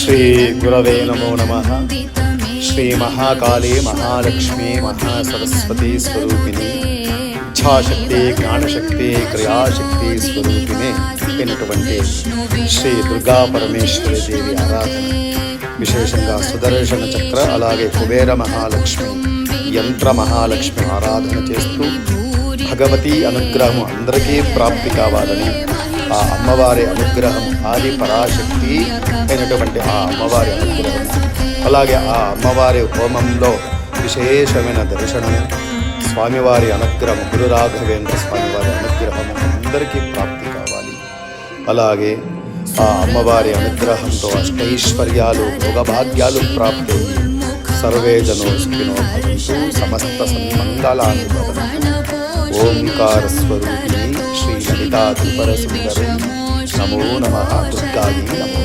శ్రీ గురవే నమో నమః. శ్రీ మహాకాళీ మహాలక్ష్మీ మహాసరస్వతి స్వరూపిణి, ఇచ్ఛాశక్తి జ్ఞానశక్తి క్రియాశక్తి స్వరూపిణి అయినటువంటి శ్రీ దుర్గా పరమేశ్వరి దేవి ఆరాధన, విశేషంగా సుదర్శన చక్ర అలాగే కుబేర మహాలక్ష్మి యంత్ర మహాలక్ష్మి ఆరాధన చేస్తూ భగవతి అనుగ్రహం అందరికీ ప్రాప్తి కావాలని, ఆ అమ్మవారి అనుగ్రహం ఆది పరాశక్తి అయినటువంటి ఆ అమ్మవారి అనుగ్రహం, అలాగే ఆ అమ్మవారి హోమంలో విశేషమైన దర్శనము, స్వామివారి అనుగ్రహం, గురు రాఘవేంద్ర స్వామివారి అనుగ్రహం అందరికీ ప్రాప్తి కావాలి. అలాగే ఆ అమ్మవారి అనుగ్రహంతో అష్టైశ్వర్యాలు భోగభాగ్యాలు ప్రాప్తి, సర్వే జనో సుఖినో భవంతు, సమస్త సన్మంగళాని భవంతు. ఓంకార స్వరూపిణి శ్రీ లలితా త్రిపుర సుందరి నమో నమః. దుర్గాయై నమః.